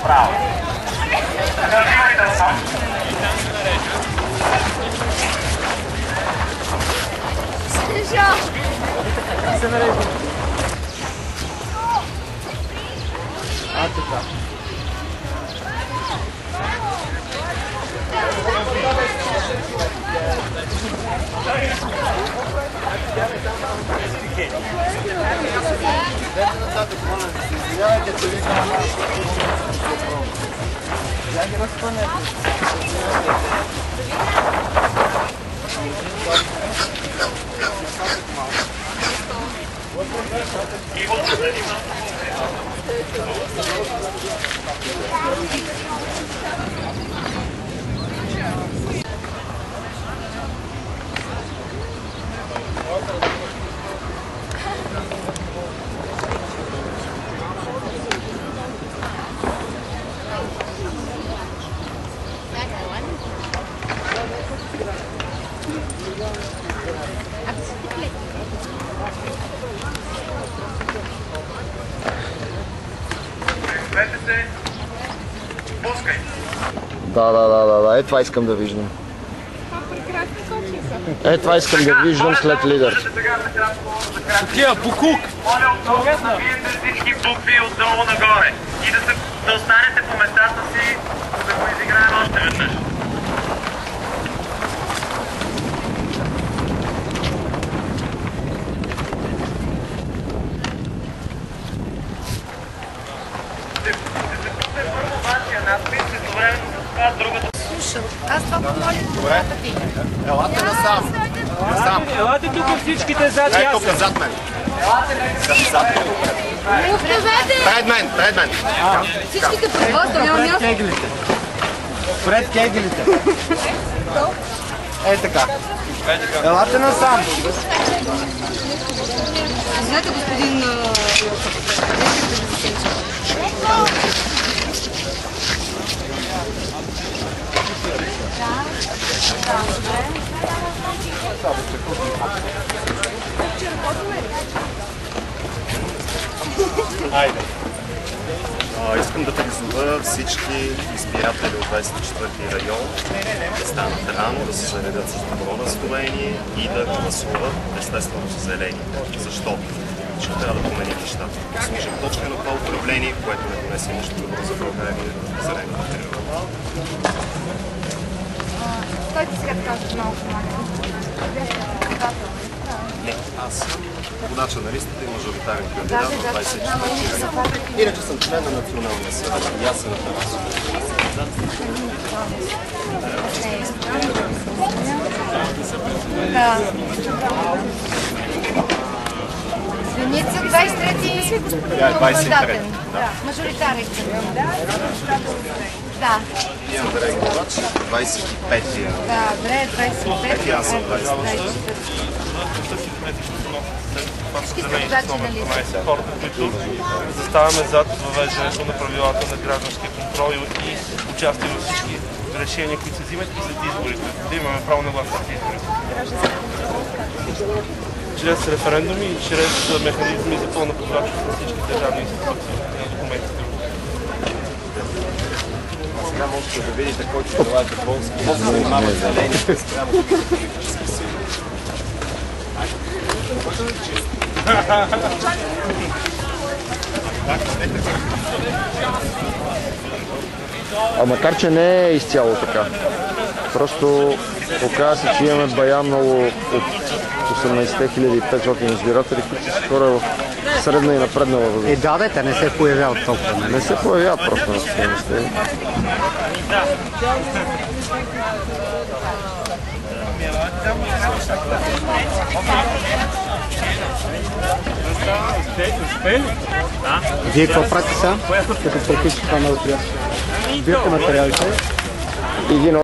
право. Развивайте сам. Се нарежда. Така. Да. Е, това искам да виждам. Е, това искам да виждам след лидер. Такива, букук! Моля да набиете всички букви отдолу нагоре и да останете по местата си, да го изиграем още веднъж. Аз това помоля. Добре. Елате насам. Насам. Елате тук всичките зад Ей, тук зад мен. Зад мен. Пред мен. Всичките пред вас, няма място. Пред кегелите. Е така. Елате насам. Знаете, господин... Айде. Искам да призова всички избиратели от 24-ти район да станат рано, да се заредят с добро настроение и да гласуват естествено с зелени. Защо? Защото трябва да променим нещата. Да служим точно на това управление, което да донесе нещо добро за България и зелената природа. Стойте сега да кажете малко Не, аз съм водача на листата и мажоритарен кандидат на 24 Иначе съм член на Националния съвет. И аз съм на Тарасов. Да. Свинец от 23-ти мандатен. Мажоритарен. Да. И Андрей Главач, 25-тия. Да, Андрей 25-ти. И аз съм 25-ти. Хората, които заставаме зад въвеждането на правилата на гражданския контрол и участие във всички решения, които се взимат и след изборите. Да имаме право на глас след изборите. Чрез референдуми и чрез механизми за пълна прозрачност на всички държавни институции на документите. Сега можете да видите който желаете полски, да се занимава с зелени, спрямо политически сили. А макар че не е изцяло така. Просто оказа се, че имаме бая много от 18 500 избиратели, които са хора в средна и напреднала възраст. Да, те не се появяват толкова, нали? Не се появяват просто на сцената. Вие какво правите сега? Като практически това мероприятие? Бирате материалите? И ги